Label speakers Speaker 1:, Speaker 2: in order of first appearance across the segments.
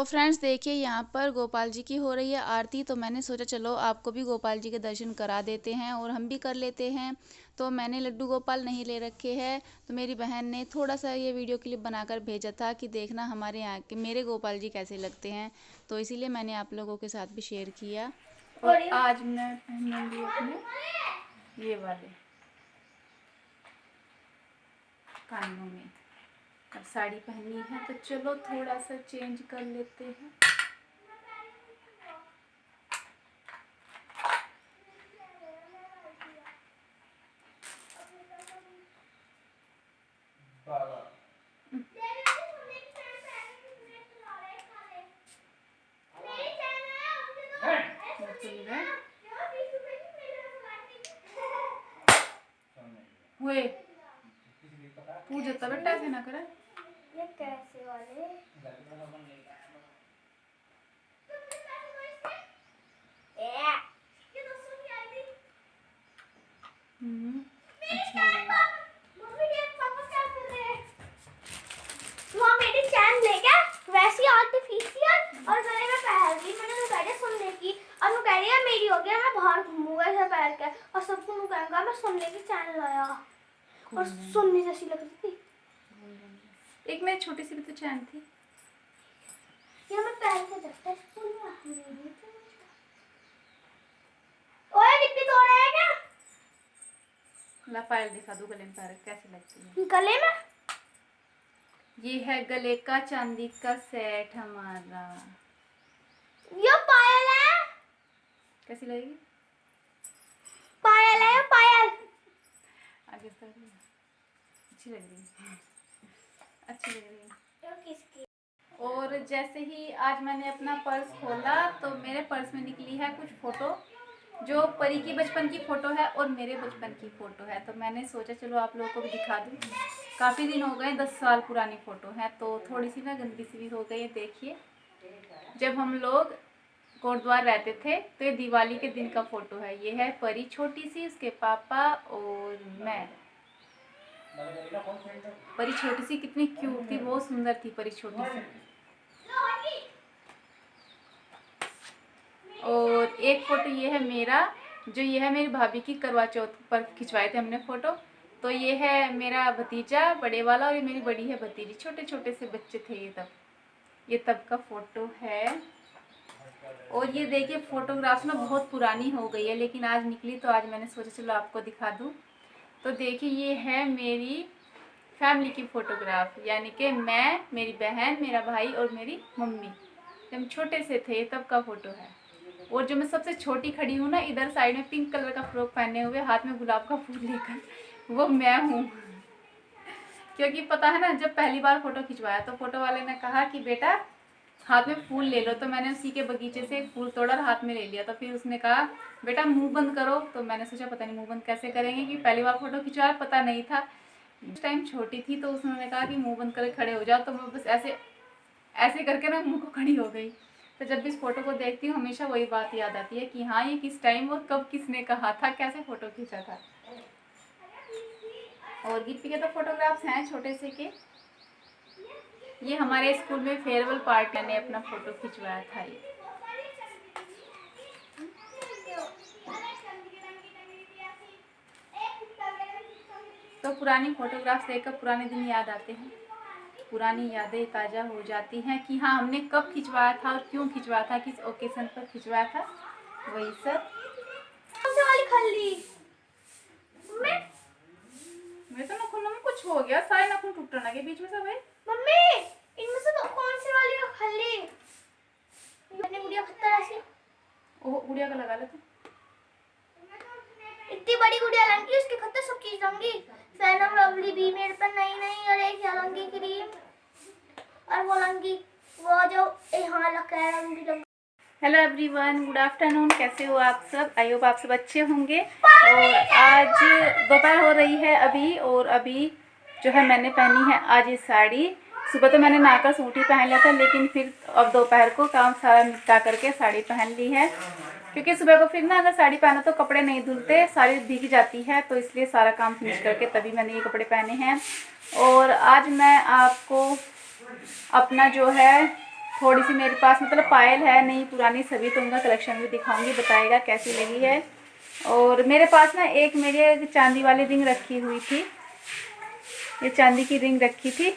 Speaker 1: तो फ्रेंड्स देखिए यहाँ पर गोपाल जी की हो रही है आरती। तो मैंने सोचा चलो आपको भी गोपाल जी के दर्शन करा देते हैं और हम भी कर लेते हैं। तो मैंने लड्डू गोपाल नहीं ले रखे हैं, तो मेरी बहन ने थोड़ा सा ये वीडियो क्लिप बनाकर भेजा था कि देखना हमारे यहाँ के मेरे गोपाल जी कैसे लगते हैं। तो इसीलिए मैंने आप लोगों के साथ भी शेयर किया। और आज मैं पहनूंगी अपने ये वाले कानों में। अब साड़ी पहननी है तो चलो थोड़ा सा चेंज कर लेते हैं। हुए पूजा बेटा ऐसे ना करे।
Speaker 2: ये कैसे वाले
Speaker 1: अच्छा
Speaker 2: वैसी आर्टिफिशियल और गले में पहन ली मैंने तो पहले सुनने की। और वो कह रही है मेरी हो गया, मैं बाहर घूमूंगा ऐसे पहन के और सबको मैं कहूंगा मैं सुनने की चैन लाया और सुनने जैसी लग रही थी।
Speaker 1: एक मेरी छोटी सी भी तो चैन थी।
Speaker 2: ये मैं पहन के देखता स्कूल में आ रही थी। ओए डिब्बी तोड़ रहा है क्या?
Speaker 1: ला पायल दिखा दो गले में पैर कैसी लगती है।
Speaker 2: गले में
Speaker 1: ये है गले का चांदी का सेट हमारा।
Speaker 2: ये पायल है।
Speaker 1: कैसी लगेगी?
Speaker 2: पायल है पायल।
Speaker 1: आगे से अच्छी लग रही है, अच्छी लग रही है।
Speaker 2: किसकी?
Speaker 1: और जैसे ही आज मैंने अपना पर्स खोला तो मेरे पर्स में निकली है कुछ फ़ोटो, जो परी की बचपन की फ़ोटो है और मेरे बचपन की फ़ोटो है। तो मैंने सोचा चलो आप लोगों को भी दिखा दूँ। काफ़ी दिन हो गए, 10 साल पुरानी फ़ोटो है तो थोड़ी सी ना गंदी सी भी हो गई है। देखिए जब हम लोग कोटद्वार रहते थे तो ये दिवाली के दिन का फ़ोटो है। ये है परी छोटी सी, उसके पापा और मैं। परी छोटी सी कितनी क्यूट थी, बहुत सुंदर थी परी छोटी सी। और एक फ़ोटो ये है मेरा, जो ये है मेरी भाभी की करवा चौथ पर खिंचवाए थे हमने फ़ोटो। तो ये है मेरा भतीजा बड़े वाला और ये मेरी बड़ी है भतीजी। छोटे छोटे से बच्चे थे ये तब का फ़ोटो है। और ये देखिए फ़ोटोग्राफ्स ना बहुत पुरानी हो गई है, लेकिन आज निकली तो आज मैंने सोचा चलो आपको दिखा दूँ। तो देखिए ये है मेरी फैमिली की फ़ोटोग्राफ, यानी कि मैं, मेरी बहन, मेरा भाई और मेरी मम्मी जब हम छोटे से थे तब का फ़ोटो है। और जो मैं सबसे छोटी खड़ी हूँ ना इधर साइड में पिंक कलर का फ्रॉक पहने हुए हाथ में गुलाब का फूल लेकर, वो मैं हूँ। क्योंकि पता है ना जब पहली बार फ़ोटो खिंचवाया तो फ़ोटो वाले ने कहा कि बेटा हाथ में फूल ले लो। तो मैंने उसी के बगीचे से एक फूल तोड़ा और हाथ में ले लिया। तो फिर उसने कहा बेटा मुंह बंद करो। तो मैंने सोचा पता नहीं मुंह बंद कैसे करेंगे, कि पहली बार फ़ोटो खिंचवाया, पता नहीं था। उस टाइम छोटी थी तो उसने कहा कि मुंह बंद करके खड़े हो जाओ। तो मैं बस ऐसे ऐसे करके ना मुंह को खड़ी हो गई। तो जब भी इस फ़ोटो को देखती हूँ हमेशा वही बात याद आती है कि हाँ ये किस टाइम और कब किसने कहा था, कैसे फ़ोटो खींचा था। और गिप्पी के तो फोटोग्राफ्स हैं छोटे से के। ये हमारे स्कूल में फेयरवेल पार्टी ने अपना फ़ोटो खिंचवाया था। ये तो पुरानी फ़ोटोग्राफ्स देखकर पुराने दिन याद आते हैं, पुरानी यादें ताज़ा हो जाती हैं कि हाँ हमने कब खिंचवाया था और क्यों खिंचवाया था, किस ओकेज़न पर खिंचवाया था, वही सब। मैं तो नाखून में कुछ हो गया, सारे नाखून टूटने लगे बीच में सब है।
Speaker 2: मम्मी इनमें से तो कौन सी वाली है खल्ली? मैंने गुड़िया खत्ता ऐसी।
Speaker 1: ओह गुड़िया का लगा ले तू।
Speaker 2: इतनी बड़ी गुड़िया लंगी, उसके खत्ते सब चीज लंगी। फैनम लवली भी मेरे पर नहीं और एक लंगी क्रीम और वो लंगी वो जो यहाँ लगा लंगी।
Speaker 1: Hello everyone, good afternoon. कैसे हो आप सब? आई होप आप सब अच्छे होंगे। और आज दोपहर हो रही है अभी, और अभी जो है मैंने पहनी है आज ये साड़ी। सुबह तो मैंने नहाकर सूट ही पहन लिया था, लेकिन फिर अब दोपहर को काम सारा निपटा करके साड़ी पहन ली है। क्योंकि सुबह को फिर ना अगर साड़ी पहनो तो कपड़े नहीं धुलते, साड़ी भीग जाती है, तो इसलिए सारा काम फिनिश करके तभी मैंने ये कपड़े पहने हैं। और आज मैं आपको अपना जो है थोड़ी सी मेरे पास मतलब पायल है नई पुरानी सभी, तो उनका कलेक्शन भी दिखाऊंगी, बताएगा कैसी लगी है। और मेरे पास ना एक मेरी चांदी वाली रिंग रखी हुई थी, ये चांदी की रिंग रखी थी,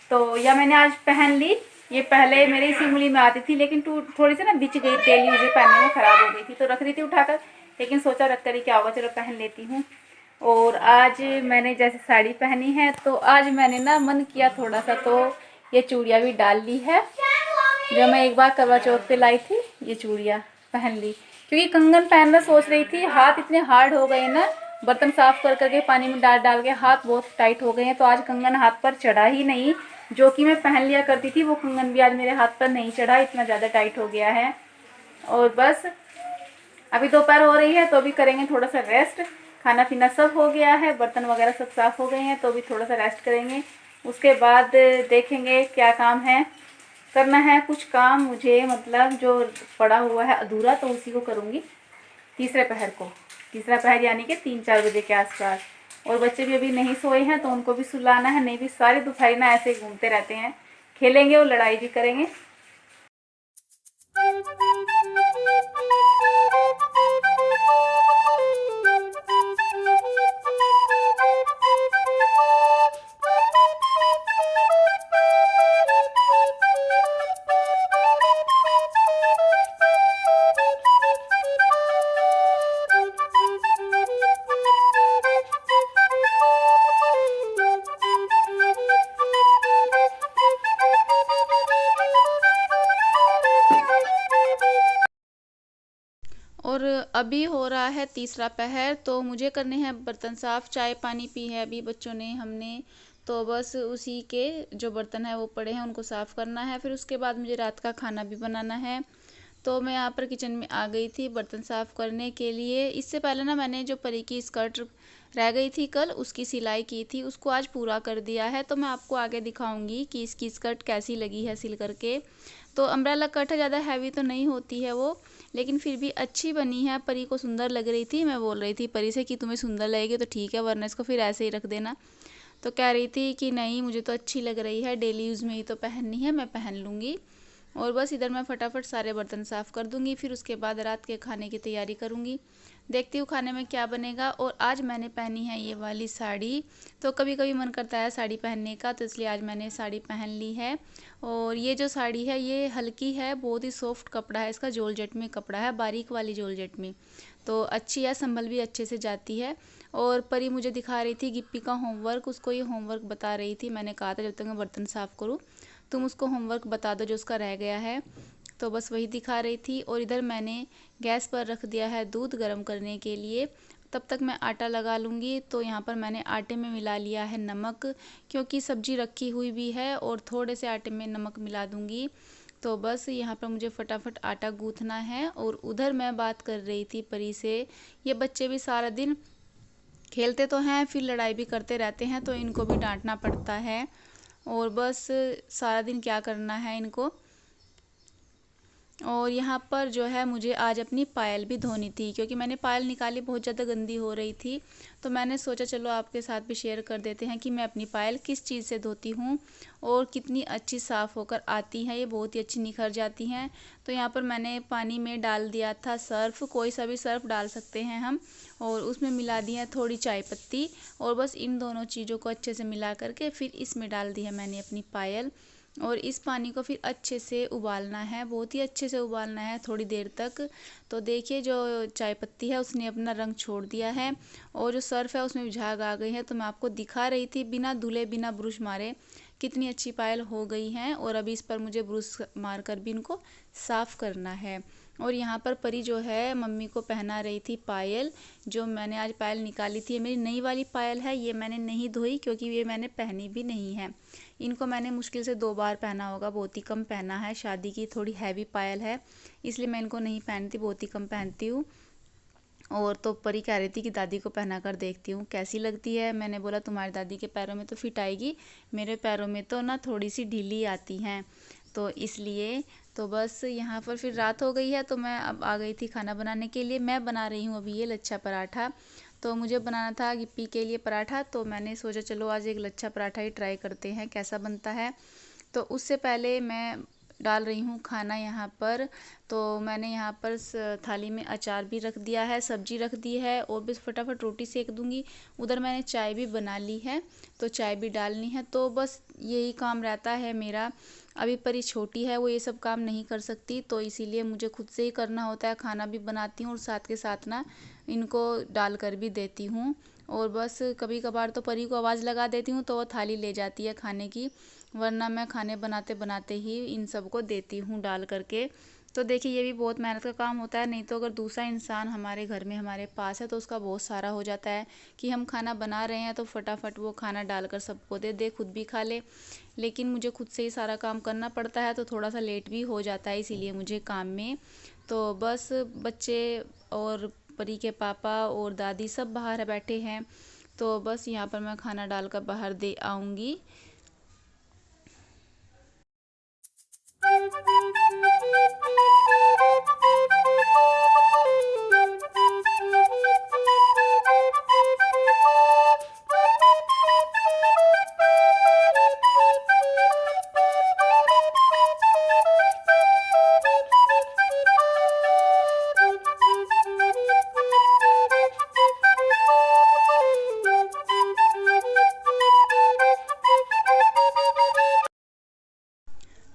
Speaker 1: तो या मैंने आज पहन ली। ये पहले मेरे इसी उंगली में आती थी, लेकिन थोड़ी सी ना बिच गई, डेली यूज पहनने में ख़राब हो गई थी, तो रख दी थी उठाकर, लेकिन सोचा रख कर ही क्या होगा, चलो पहन लेती हूँ। और आज मैंने जैसे साड़ी पहनी है, तो आज मैंने ना मन किया थोड़ा सा, तो ये चूड़ियाँ भी डाल ली है जो मैं एक बार करवा चौथ पे लाई थी, ये चूड़ियाँ पहन ली। क्योंकि कंगन पहनना सोच रही थी, हाथ इतने हार्ड हो गए ना, बर्तन साफ कर करके पानी में डाल डाल के हाथ बहुत टाइट हो गए हैं, तो आज कंगन हाथ पर चढ़ा ही नहीं। जो कि मैं पहन लिया करती थी वो कंगन भी आज मेरे हाथ पर नहीं चढ़ा, इतना ज़्यादा टाइट हो गया है। और बस अभी दोपहर हो रही है, तो अभी करेंगे थोड़ा सा रेस्ट। खाना पीना सब हो गया है, बर्तन वगैरह सब साफ़ हो गए हैं, तो अभी थोड़ा सा रेस्ट करेंगे। उसके बाद देखेंगे क्या काम है, करना है कुछ काम मुझे, मतलब जो पड़ा हुआ है अधूरा, तो उसी को करूँगी तीसरे पहर यानी कि 3-4 बजे के आसपास। और बच्चे भी अभी नहीं सोए हैं, तो उनको भी सुलाना है, नहीं भी सारी दोपहरी ना ऐसे घूमते रहते हैं, खेलेंगे और लड़ाई भी करेंगे। और अभी हो रहा है तीसरा पहर, तो मुझे करने हैं बर्तन साफ़, चाय पानी पी है अभी बच्चों ने, हमने, तो बस उसी के जो बर्तन है वो पड़े हैं, उनको साफ़ करना है। फिर उसके बाद मुझे रात का खाना भी बनाना है। तो मैं यहाँ पर किचन में आ गई थी बर्तन साफ़ करने के लिए। इससे पहले ना मैंने जो परी की स्कर्ट रह गई थी कल, उसकी सिलाई की थी, उसको आज पूरा कर दिया है। तो मैं आपको आगे दिखाऊंगी कि इसकी स्कर्ट कैसी लगी है सिल करके। तो अम्ब्रेला कट है, ज़्यादा हैवी तो नहीं होती है वो, लेकिन फिर भी अच्छी बनी है। परी को सुंदर लग रही थी, मैं बोल रही थी परी से कि तुम्हें सुंदर लगेगी तो ठीक है, वरना इसको फिर ऐसे ही रख देना। तो कह रही थी कि नहीं मुझे तो अच्छी लग रही है, डेली यूज़ में ही तो पहननी है, मैं पहन लूँगी। और बस इधर मैं फटाफट सारे बर्तन साफ़ कर दूँगी, फिर उसके बाद रात के खाने की तैयारी करूँगी। देखती हूँ खाने में क्या बनेगा। और आज मैंने पहनी है ये वाली साड़ी, तो कभी कभी मन करता है साड़ी पहनने का, तो इसलिए आज मैंने साड़ी पहन ली है। और ये जो साड़ी है ये हल्की है, बहुत ही सॉफ्ट कपड़ा है इसका, जॉर्जेट में कपड़ा है, बारीक वाली जॉर्जेट में, तो अच्छी है, संभल भी अच्छे से जाती है। और परी मुझे दिखा रही थी गिप्पी का होमवर्क, उसको ये होमवर्क बता रही थी। मैंने कहा था जब तक मैं बर्तन साफ़ करूँ तुम उसको होमवर्क बता दो जो उसका रह गया है, तो बस वही दिखा रही थी। और इधर मैंने गैस पर रख दिया है दूध गर्म करने के लिए, तब तक मैं आटा लगा लूँगी। तो यहाँ पर मैंने आटे में मिला लिया है नमक, क्योंकि सब्जी रखी हुई भी है, और थोड़े से आटे में नमक मिला दूँगी। तो बस यहाँ पर मुझे फटाफट आटा गूँथना है। और उधर मैं बात कर रही थी परी से, ये बच्चे भी सारा दिन खेलते तो हैं फिर लड़ाई भी करते रहते हैं, तो इनको भी डांटना पड़ता है। और बस सारा दिन क्या करना है इनको। और यहाँ पर जो है मुझे आज अपनी पायल भी धोनी थी, क्योंकि मैंने पायल निकाली बहुत ज़्यादा गंदी हो रही थी, तो मैंने सोचा चलो आपके साथ भी शेयर कर देते हैं कि मैं अपनी पायल किस चीज़ से धोती हूँ और कितनी अच्छी साफ़ होकर आती हैं, ये बहुत ही अच्छी निखर जाती हैं। तो यहाँ पर मैंने पानी में डाल दिया था सर्फ़, कोई सा भी सर्फ़ डाल सकते हैं हम, और उसमें मिला दी है थोड़ी चाय पत्ती, और बस इन दोनों चीज़ों को अच्छे से मिला करके फिर इसमें डाल दी है मैंने अपनी पायल। और इस पानी को फिर अच्छे से उबालना है, बहुत ही अच्छे से उबालना है थोड़ी देर तक। तो देखिए जो चाय पत्ती है उसने अपना रंग छोड़ दिया है, और जो सर्फ है उसमें भी झाग आ गई है। तो मैं आपको दिखा रही थी बिना धुले बिना ब्रश मारे कितनी अच्छी पायल हो गई हैं। और अभी इस पर मुझे ब्रश मार कर भी इनको साफ़ करना है। और यहाँ पर परी जो है मम्मी को पहना रही थी पायल, जो मैंने आज पायल निकाली थी, ये मेरी नई वाली पायल है, ये मैंने नहीं धोई क्योंकि ये मैंने पहनी भी नहीं है। इनको मैंने मुश्किल से 2 बार पहना होगा, बहुत ही कम पहना है, शादी की थोड़ी हैवी पायल है इसलिए मैं इनको नहीं पहनती, बहुत ही कम पहनती हूँ। और तो परी कह रही थी कि दादी को पहना कर देखती हूँ कैसी लगती है। मैंने बोला तुम्हारी दादी के पैरों में तो फिट आएगी, मेरे पैरों में तो ना थोड़ी सी ढीली आती हैं, तो इसलिए। तो बस यहाँ पर फिर रात हो गई है, तो मैं अब आ गई थी खाना बनाने के लिए। मैं बना रही हूँ अभी ये लच्छा पराठा, तो मुझे बनाना था गिप्पी के लिए पराठा, तो मैंने सोचा चलो आज एक लच्छा पराठा ही ट्राई करते हैं कैसा बनता है। तो उससे पहले मैं डाल रही हूँ खाना यहाँ पर। तो मैंने यहाँ पर थाली में अचार भी रख दिया है, सब्जी रख दी है और बस फटाफट रोटी सेक दूँगी। उधर मैंने चाय भी बना ली है, तो चाय भी डालनी है। तो बस यही काम रहता है मेरा। अभी परी छोटी है, वो ये सब काम नहीं कर सकती, तो इसीलिए मुझे खुद से ही करना होता है। खाना भी बनाती हूँ और साथ के साथ ना इनको डाल कर भी देती हूँ। और बस कभी कभार तो परी को आवाज़ लगा देती हूँ तो वो थाली ले जाती है खाने की, वरना मैं खाने बनाते बनाते ही इन सबको देती हूँ डाल करके। तो देखिए ये भी बहुत मेहनत का काम होता है, नहीं तो अगर दूसरा इंसान हमारे घर में हमारे पास है तो उसका बहुत सारा हो जाता है कि हम खाना बना रहे हैं तो फटाफट वो खाना डालकर सबको दे दे, खुद भी खा ले। लेकिन मुझे खुद से ही सारा काम करना पड़ता है, तो थोड़ा सा लेट भी हो जाता है इसीलिए मुझे काम में। तो बस बच्चे और परी के पापा और दादी सब बाहर बैठे हैं, तो बस यहाँ पर मैं खाना डालकर बाहर दे आऊँगी।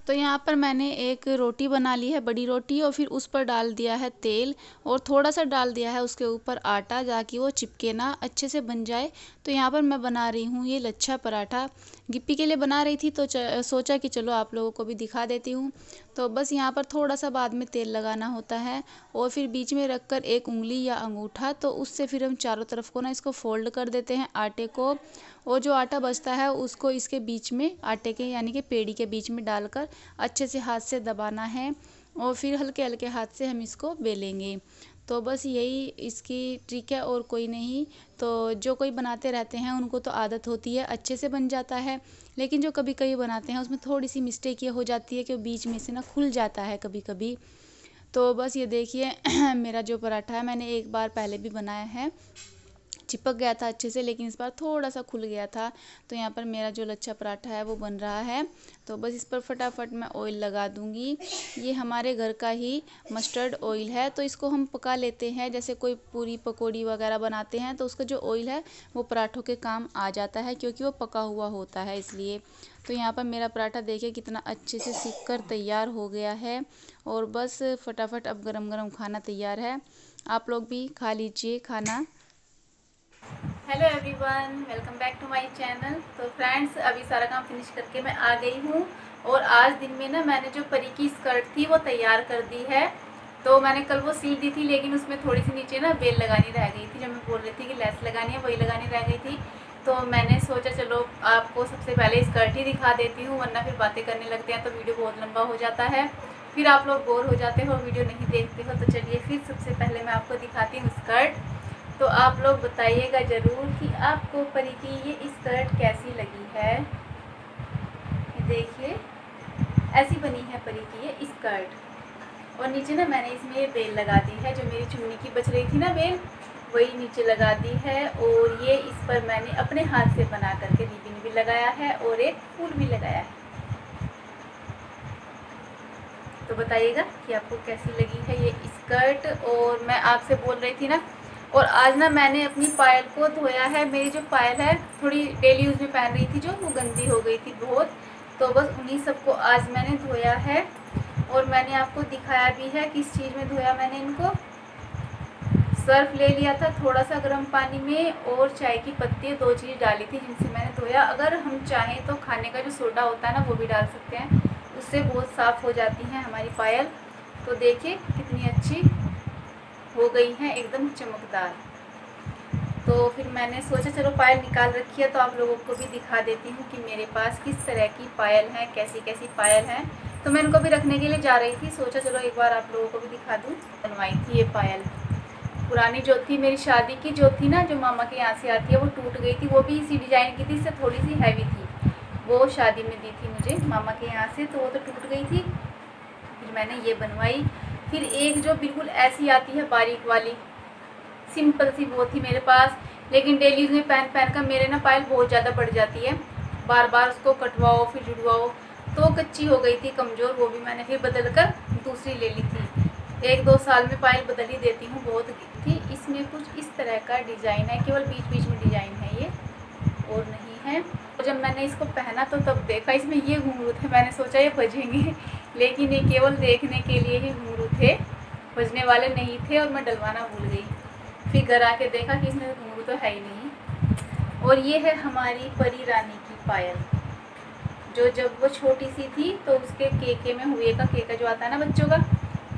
Speaker 1: तो यहाँ पर मैंने एक रोटी बना ली है, बड़ी रोटी, और फिर उस पर डाल दिया है तेल और थोड़ा सा डाल दिया है उसके ऊपर आटा, ताकि वो चिपके ना, अच्छे से बन जाए। तो यहाँ पर मैं बना रही हूँ ये लच्छा पराठा। गिप्पी के लिए बना रही थी तो सोचा कि चलो आप लोगों को भी दिखा देती हूँ। तो बस यहाँ पर थोड़ा सा बाद में तेल लगाना होता है और फिर बीच में रख कर एक उंगली या अंगूठा, तो उससे फिर हम चारों तरफ को ना इसको फोल्ड कर देते हैं आटे को, और जो आटा बचता है उसको इसके बीच में, आटे के यानी कि पेड़ी के बीच में डालकर अच्छे से हाथ से दबाना है और फिर हल्के हल्के हाथ से हम इसको बेलेंगे। तो बस यही इसकी ट्रिक है और कोई नहीं। तो जो कोई बनाते रहते हैं उनको तो आदत होती है, अच्छे से बन जाता है। लेकिन जो कभी कभी बनाते हैं उसमें थोड़ी सी मिस्टेक ये हो जाती है कि वो बीच में से ना खुल जाता है कभी कभी। तो बस ये देखिए मेरा जो पराठा है, मैंने एक बार पहले भी बनाया है, चिपक गया था अच्छे से, लेकिन इस बार थोड़ा सा खुल गया था। तो यहाँ पर मेरा जो लच्छा पराठा है वो बन रहा है। तो बस इस पर फटाफट मैं ऑयल लगा दूंगी। ये हमारे घर का ही मस्टर्ड ऑयल है, तो इसको हम पका लेते हैं। जैसे कोई पूरी पकौड़ी वगैरह बनाते हैं तो उसका जो ऑयल है वो पराठों के काम आ जाता है, क्योंकि वो पका हुआ होता है इसलिए। तो यहाँ पर मेरा पराठा देखिए कितना अच्छे से सिक कर तैयार हो गया है, और बस फटाफट अब गरम गरम खाना तैयार है। आप लोग भी खा लीजिए खाना। Hello everyone, welcome back to my channel. तो फ्रेंड्स, अभी सारा काम फिनिश करके मैं आ गई हूँ, और आज दिन में ना मैंने जो परी की स्कर्ट थी वो तैयार कर दी है। तो मैंने कल वो सिल दी थी, लेकिन उसमें थोड़ी सी नीचे ना बेल लगानी रह गई थी, जब मैं बोल रही थी कि लेस लगानी है वही लगानी रह गई थी। तो मैंने सोचा चलो आपको सबसे पहले स्कर्ट ही दिखा देती हूँ, वरना फिर बातें करने लगते हैं तो वीडियो बहुत लंबा हो जाता है, फिर आप लोग बोर हो जाते हो, वीडियो नहीं देखते हो। तो चलिए फिर सबसे पहले मैं आपको दिखाती हूँ स्कर्ट। तो आप लोग बताइएगा ज़रूर कि आपको परी की ये स्कर्ट कैसी लगी है। ये देखिए ऐसी बनी है परी की ये स्कर्ट, और नीचे ना मैंने इसमें ये बेल लगा दी है, जो मेरी चुन्नी की बच रही थी ना बेल, वही नीचे लगा दी है। और ये इस पर मैंने अपने हाथ से बना करके रिबन भी लगाया है और एक फूल भी लगाया है। तो बताइएगा कि आपको कैसी लगी है ये स्कर्ट। और मैं आपसे बोल रही थी ना, और आज ना मैंने अपनी पायल को धोया है। मेरी जो पायल है थोड़ी डेली यूज़ में पहन रही थी, जो वो गंदी हो गई थी बहुत, तो बस उन्हीं सबको आज मैंने धोया है। और मैंने आपको दिखाया भी है किस चीज़ में धोया मैंने इनको। सर्फ ले लिया था थोड़ा सा गर्म पानी में, और चाय की पत्ती, दो चीज़ डाली थी जिनसे मैंने धोया। अगर हम चाहें तो खाने का जो सोडा होता है ना वो भी डाल सकते हैं, उससे बहुत साफ़ हो जाती है हमारी पायल। तो देखिए कितनी अच्छी हो गई हैं, एकदम चमकदार। तो फिर मैंने सोचा चलो पायल निकाल रखी है तो आप लोगों को भी दिखा देती हूँ कि मेरे पास किस तरह की पायल है, कैसी कैसी पायल है। तो मैं इनको भी रखने के लिए जा रही थी, सोचा चलो एक बार आप लोगों को भी दिखा दूँ। बनवाई थी ये पायल, पुरानी जो थी मेरी शादी की जो थी ना, जो मामा के यहाँ से आती है, वो टूट गई थी। वो भी इसी डिज़ाइन की थी, इससे थोड़ी सी हैवी थी। वो शादी में दी थी मुझे मामा के यहाँ से, तो वो तो टूट गई थी। फिर मैंने ये बनवाई। फिर एक जो बिल्कुल ऐसी आती है बारीक वाली, सिंपल सी, वो थी मेरे पास। लेकिन डेली यूज़ में पहन पहन कर मेरे ना पायल बहुत ज़्यादा बढ़ जाती है, बार बार उसको कटवाओ फिर जुड़वाओ, तो कच्ची हो गई थी, कमज़ोर, वो भी मैंने फिर बदल कर दूसरी ले ली थी। 1-2 साल में पायल बदल ही देती हूँ, बहुत थी। इसमें कुछ इस तरह का डिज़ाइन है, केवल बीच बीच में डिज़ाइन है ये, और नहीं है। तो जब मैंने इसको पहना तो तब देखा इसमें ये घुंघरू थे, मैंने सोचा ये बजेंगे, लेकिन ये केवल देखने के लिए ही घुंघरू थे, बजने वाले नहीं थे, और मैं डलवाना भूल गई। फिर घर आके देखा कि इसमें घुंघरू तो है ही नहीं। और ये है हमारी परी रानी की पायल, जो जब वो छोटी सी थी तो उसके केके में, हुए का केका जो आता है ना बच्चों का,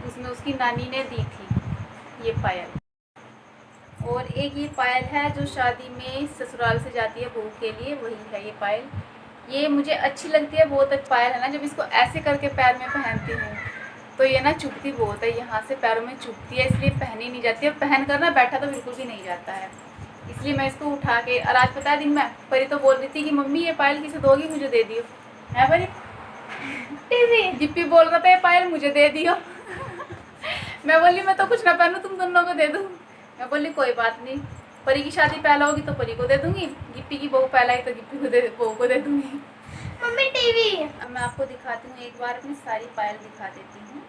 Speaker 1: उसमें उसकी नानी ने दी थी ये पायल। और एक ये पायल है जो शादी में ससुराल से जाती है बहू के लिए, वही है ये पायल। ये मुझे अच्छी लगती है बहुत। पायल है ना, जब इसको ऐसे करके पैर में पहनती हूँ तो ये ना चुभती बहुत है, यहाँ से पैरों में चुभती है, इसलिए पहनी नहीं जाती है। पहन कर ना बैठा तो बिल्कुल भी नहीं जाता है, इसलिए मैं इसको उठा के, और आज पता है दिन में परी तो बोल रही थी कि मम्मी ये पायल किसे दोगी, मुझे दे दियो। है परी? जिप्पी बोल रहा था ये पायल मुझे दे दियो। मैं बोली मैं तो कुछ ना पहनूं, तुम दोनों को दे दूँ। मैं बोली कोई बात नहीं, परी की शादी पहला होगी तो परी को दे दूंगी, गिप्पी की बहू पहला ही तो गिप्पी को बहू को दे दूंगी।
Speaker 2: Mummy TV.
Speaker 1: अब मैं आपको दिखाती हूँ, एक बार अपनी सारी पायल दिखा देती हूँ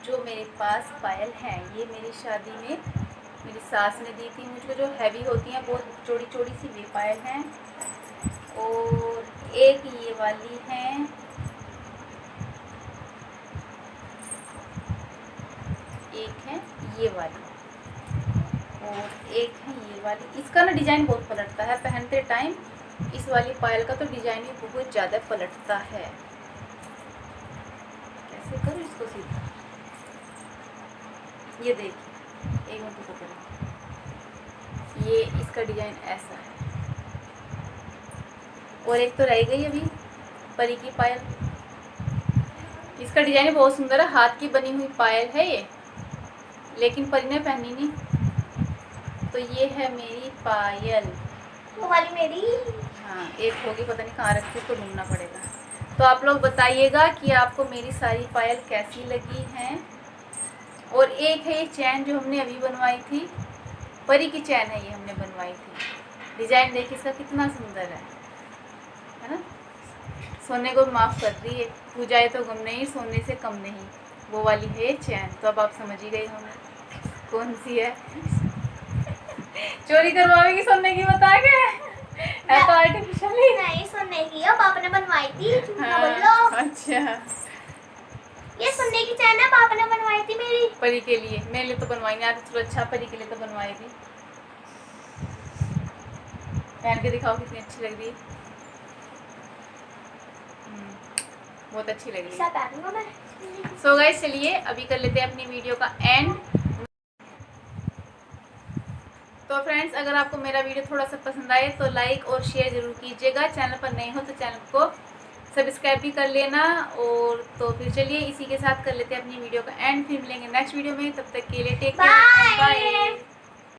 Speaker 1: जो मेरे पास पायल है। ये मेरी शादी में मेरी सास ने दी थी मुझको, जो हैवी होती हैं, बहुत चौड़ी चौड़ी सी वे पायल हैं। और एक ये वाली है, एक है ये वाली, और एक है ये वाली। इसका ना डिज़ाइन बहुत पलटता है पहनते टाइम, इस वाली पायल का तो डिज़ाइन भी बहुत ज़्यादा पलटता है। कैसे करूँ इसको सीधा, ये देखिए, एक मिनट को करें, ये इसका डिज़ाइन ऐसा है। और एक तो रह गई अभी परी की पायल, इसका डिज़ाइन बहुत सुंदर है, हाथ की बनी हुई पायल है ये, लेकिन परी ने पहनी नहीं। तो ये है मेरी पायल,
Speaker 2: वो वाली मेरी।
Speaker 1: हाँ एक होगी, पता नहीं कहाँ रखी, उसको ढूंढना पड़ेगा। तो आप लोग बताइएगा कि आपको मेरी सारी पायल कैसी लगी हैं। और एक है ये चैन जो हमने अभी बनवाई थी, परी की चैन है ये, हमने बनवाई थी। डिज़ाइन देखिए इसका कितना सुंदर है ना। सोने को माफ़ कर रही है, पूजाए तो गम नहीं, सोने से कम नहीं, वो वाली है चैन। तो अब आप समझ ही गए होंगे कौन सी है। चोरी करवाएगी सोने की, बता के है तो आर्टिफिशियल ही।
Speaker 2: नहीं सोने की, अब पापा ने बनवाई थी।
Speaker 1: हाँ,
Speaker 2: बोल लो।
Speaker 1: अच्छा,
Speaker 2: ये सोने की चैन है, पापा ने बनवाई थी मेरी।
Speaker 1: परी के लिए, मेरे लिए तो बनवाई नहीं आती। चलो अच्छा, परी के लिए तो बनवाई थी। पहन के दिखाओ कितनी अच्छी लग रही है। बहुत अच्छी लग रही है।
Speaker 2: पहनूंगा मैं।
Speaker 1: सो गाइस चलिए अभी कर लेते हैं अपनी वीडियो का एंड। तो फ्रेंड्स, अगर आपको मेरा वीडियो थोड़ा सा पसंद आए तो लाइक और शेयर ज़रूर कीजिएगा। चैनल पर नए हो तो चैनल को सब्सक्राइब भी कर लेना। और तो फिर चलिए इसी के साथ कर लेते हैं अपनी वीडियो का एंड। फिर मिलेंगे नेक्स्ट वीडियो में, तब तक के लिए टेक केयर, बाय।